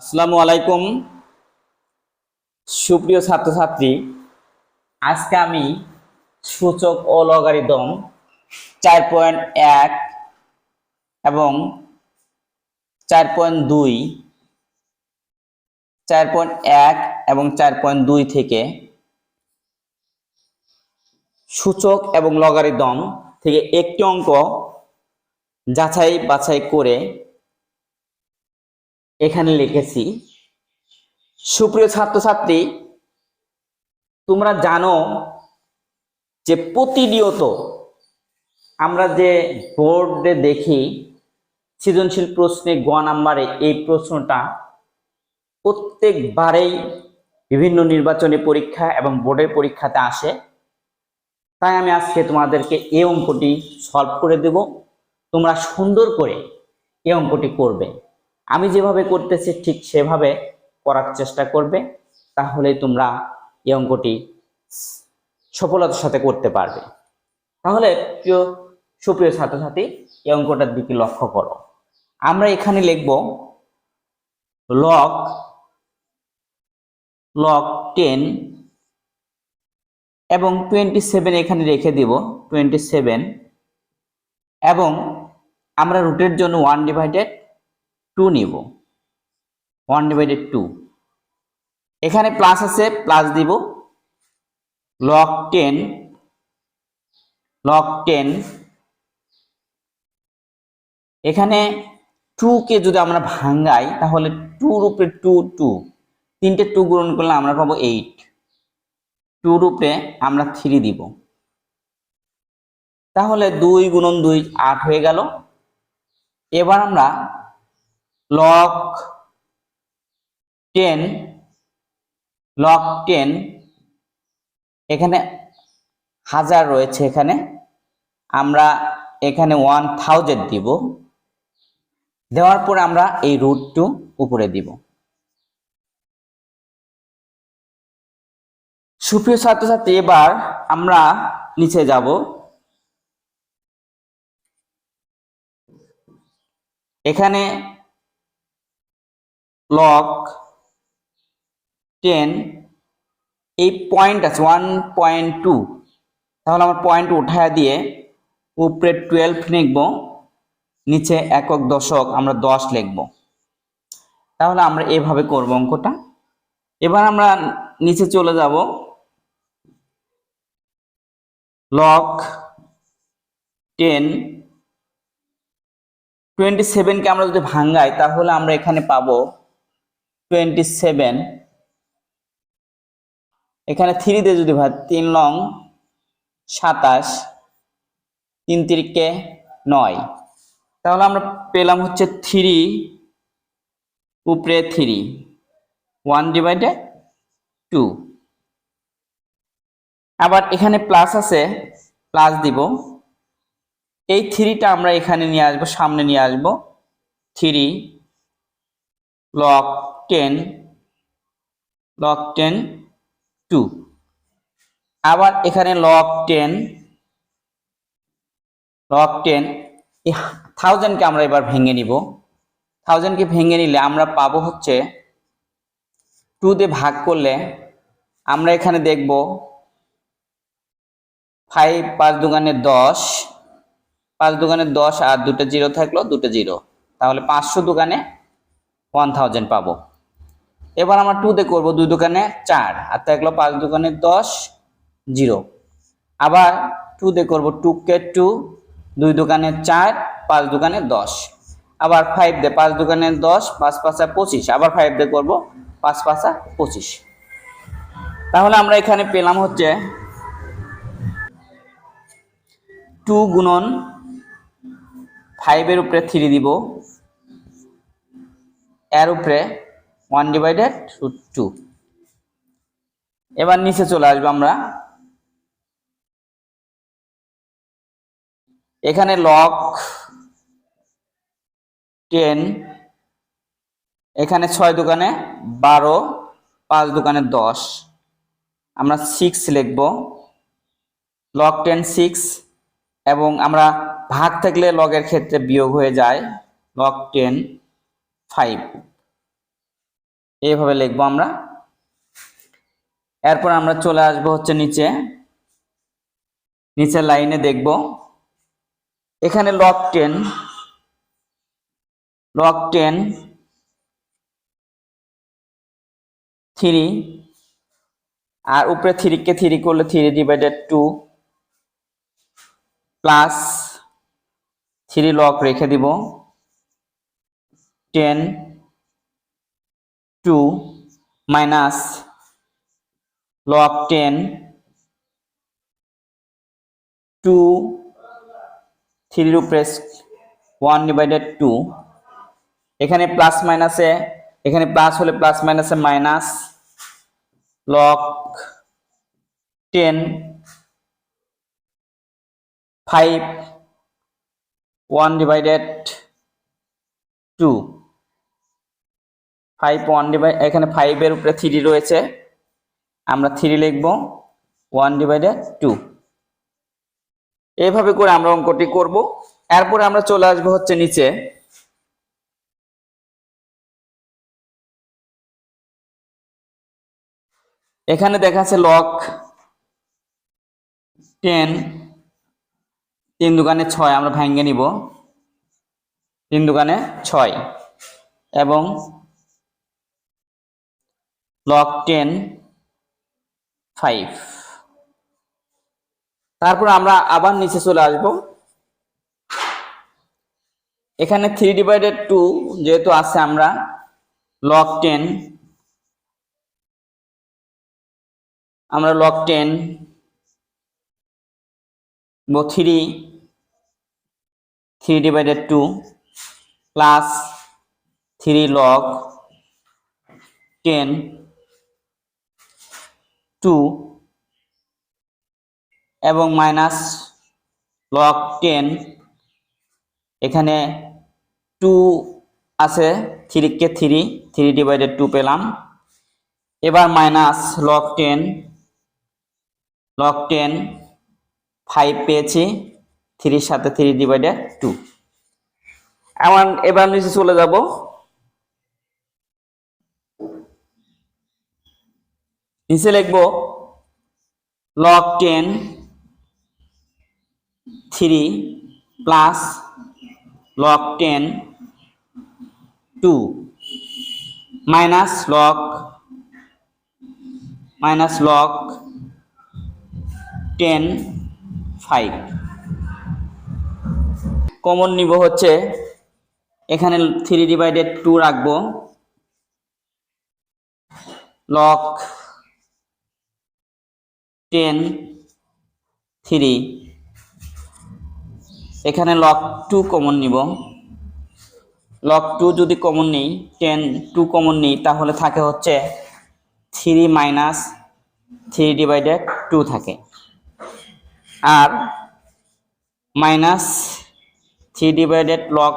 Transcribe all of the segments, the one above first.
আসসালামু আলাইকুম সুপ্রিয় ছাত্রছাত্রী, আজকে আমি সূচক ও লগারিদম 4.1 এবং 4.2 4.1 এবং 4.2 থেকে সূচক এবং লগারিদম থেকে একটি অঙ্ক যাচাই বাছাই করে এখানে লিখেছি। সুপ্রিয় ছাত্রছাত্রী, তোমরা জানো যে প্রতিনিয়ত আমরা যে বোর্ডে দেখি সৃজনশীল প্রশ্নে গ নাম্বারে এই প্রশ্নটা প্রত্যেকবারেই বিভিন্ন নির্বাচনী পরীক্ষা এবং বোর্ডের পরীক্ষাতে আসে। তাই আমি আজকে তোমাদেরকে এই অঙ্কটি সলভ করে দেব। তোমরা সুন্দর করে এই অঙ্কটি করবে। আমি যেভাবে করতেছি ঠিক সেভাবে করার চেষ্টা করবে, তাহলে তোমরা এই অঙ্কটি সফলতার সাথে করতে পারবে। তাহলে সুপ্রিয় ছাত্রছাত্রী, এই অঙ্কটার দিকে লক্ষ্য করো। আমরা এখানে লিখব লগ 10 এবং 27 এখানে রেখে দিব 27, এবং আমরা রুটের জন্য 1/2 নিব। 1/2 এখানে প্লাস আছে, প্লাস দিব। লগ 10 এখানে 2 কে যদি আমরা ভাঙাই তাহলে 2 এর উপরে 2 তিনটে 2 গুণন করলে আমরা পাবো 8। 2 এর উপরে আমরা 3 দিব, তাহলে 2 গুণন 2 8 হয়ে গেল। এবার আমরা লগ 10 এখানে 1000 রয়েছে, এখানে আমরা এখানে 1000 দিব। দেওয়ার পর আমরা এই √2 উপরে দিব। সুপ্রিয় ছাত্রছাত্রী, এবার আমরা নিচে যাব। এখানে লগ 10 এই পয়েন্ট আছে 1.2, তাহলে আমরা পয়েন্ট উঠায় দিয়ে উপরে 12 লিখব, নিচে একক দশক আমরা 10 লিখব। তাহলে আমরা এভাবে করব অঙ্কটা। এবার আমরা নিচে চলে যাব। লগ 10 27 কে আমরা যদি ভাঙাই তাহলে আমরা এখানে পাবো 27। এখানে 3 দিয়ে যদি ভাগ, 3 লং 27, 3 তিরিকে 9, তাহলে আমরা পেলাম হচ্ছে 3 উপরে 3 1/2। আবার এখানে প্লাস আছে, প্লাস দিব। এই 3টা আমরা এখানে নিয়ে আসব, সামনে নিয়ে আসব। 3 লগ 10 2। আবার এখানে লগ 10 এই 1000 কে আমরা এবার ভেঙে নিব। 1000 কে ভেঙে নিলে আমরা পাবো হচ্ছে 2 দিয়ে ভাগ করলে আমরা এখানে দেখব 5 5 দুগুণে 10, 5 দুগুণে 10 আর দুটো 0 থাকলো, দুটো 0, তাহলে 500 দুগুণে 1000 পাবো। এবার আমরা 2 দিয়ে করব, 2 দুগুণে 4 আর থাকলো 5 দুগুণে 10 0। আবার 2 দিয়ে করব, 2 কে 2, 2 দুগুণে 4, 5 দুগুণে 10। আবার 5 দিয়ে 5 দুগুণে 10, 5 5 25। আবার 5 দিয়ে করব, 5 5 25। তাহলে আমরা এখানে পেলাম হচ্ছে 2 গুণন 5 এর উপরে 3 দিব, এর উপরে 1/2। এবার নিচে চলে আসবো আমরা। এখানে লগ 10 এখানে 6 দুগুণে 12, 5 দুগুণে 10, আমরা 6 লিখব। লগ 10 6, এবং আমরা ভাগ থাকলে লগের ক্ষেত্রে বিয়োগ হয়ে যায়। লগ 10 5। এইভাবে লিখবো আমরা। এরপর আমরা চলে আসবো হচ্ছে নিচের লাইনে দেখব এখানে log 10 3 আর উপরে 3 কে 3 করলে 3/2 প্লাস 3 log রেখে দিব 10 2 মাইনাস log 10 2 3 এর উপরে 1/2 এখানে প্লাস মাইনাসে এখানে প্লাস হলে প্লাস মাইনাসে মাইনাস log 10 5 1/2 এখানে 5 এর উপরে 3 রয়েছে, আমরা 3 লিখব 1/2। এইভাবে করে আমরা অঙ্কটি করব। এরপরে আমরা চলে আসবো হচ্ছে নিচে এখানে দেখা আছে log 10 3 দুগুণে 6 আমরা ভাঙিয়ে নিব 3 দুগুণে 6 এবং log 10 5। তারপর আমরা আবার নিচে চলে আসব। এখানে 3/2 যেহেতু আছে আমরা log 10 log 10 3/2 প্লাস 3 log 10 2 এবং মাইনাস log 10 এখানে 2 আছে 3 কে 3/2 পেলাম। এবার মাইনাস log 10 5 পেয়েছি 3 এর সাথে 3/2। এবার নিচে চলে যাব। নিচে লিখব log 10 3 plus log 10 2 minus log 10 5। Common নিব হচ্ছে এখানে 3/2 রাখবো log 10 3 এখানে log 2 কমন নিব log 2 যদি কমন নেই 10 2 কমন নেই তাহলে থাকে হচ্ছে 3 মাইনাস 3/2 থাকে আর মাইনাস 3/log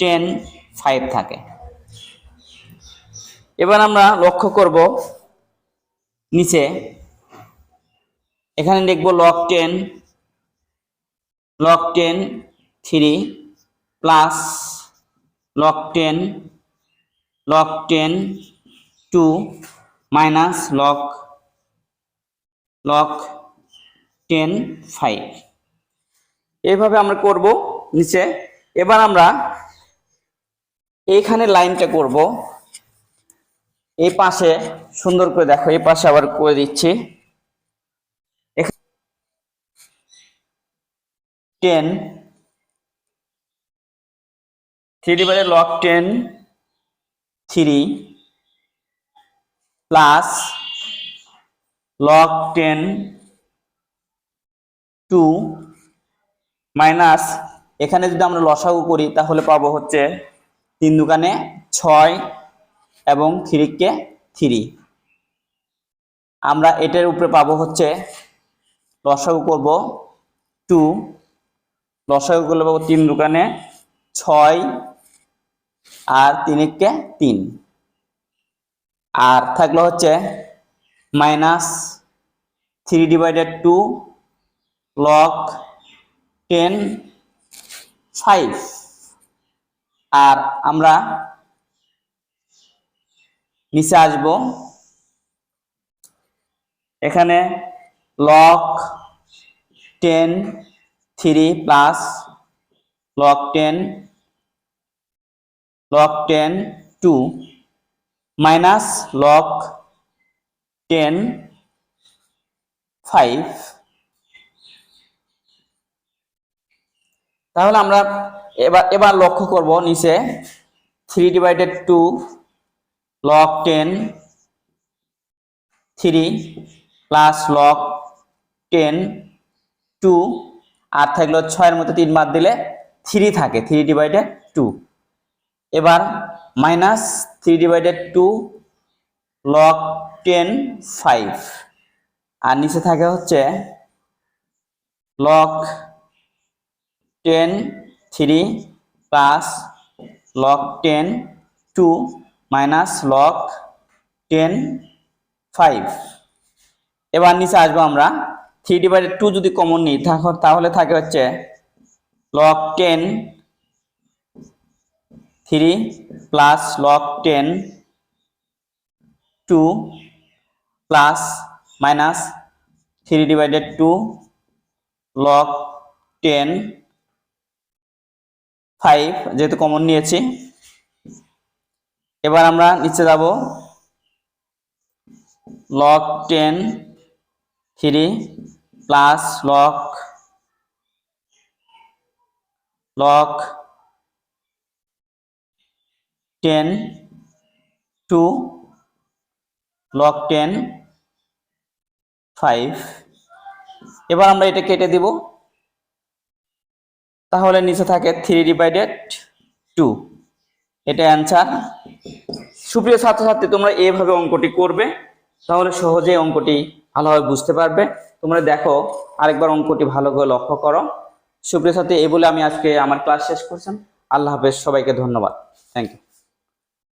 10 5 থাকে। এবার আমরা লক্ষ্য করব নিচে এখানে লিখব log 10 3 plus log 10 2 minus log 10 5। এইভাবে আমরা করব নিচে। এবার আমরা এইখানে লাইনটা করব এই পাশে সুন্দর করে দেখো এই পাশে আবার করে দিচ্ছি 10 3/log 10 3 প্লাস log 10 2 মাইনাস এখানে যদি আমরা লসাগু করি তাহলে পাবো হচ্ছে 3 দুগুণে 6 এবং 3 কে 3 আমরা এটার উপরে পাবো হচ্ছে লসাগু করব 2 লসাগু করলে পাবো 3 দুগুণে 6 আর 3 কে 3 আর থাকলো হচ্ছে মাইনাস 3/2 log 10 5 আর আমরা নিচে আসবো, এখানে log 10 3 plus log 10 2 minus log 10 5। তাহলে আমরা এবার লক্ষ্য করব নিচে 3/2 log 10 3 প্লাস log 10 2 আর থাকলো 6 এর মধ্যে 3 বাদ দিলে 3 থাকে, 3/2। এবার মাইনাস 3/2 log 10 5 আর নিচে থাকে হচ্ছে log 10 3 plus log 10 2 minus log 10 5। এবার নিচে আসবো আমরা 3/2 যদি কমন নিই তাহলে থাকে হচ্ছে log 10 3 plus log 10 2 plus minus 3/2 log 10 5 যেহেতু কমন নিয়েছি। এবার আমরা নিচে যাব log 10 3 প্লাস log 10 2 log 10 5। এবার আমরা এটা কেটে দিব, তাহলে নিচে থাকে 3/2। এটা অ্যান্সার। সুপ্রিয় ছাত্রছাত্রী, তোমরা এইভাবে অঙ্কটি করবে, তাহলে সহজে অঙ্কটি ভালোভাবে বুঝতে পারবে। তোমরা দেখো আরেকবার অঙ্কটি ভালো করে লক্ষ্য করো। সুপ্রিয় ছাত্রী, এই বলে আমি আজকে আমার ক্লাস শেষ করছি। আল্লাহ হাফেজ, সবাইকে ধন্যবাদ। Thank you.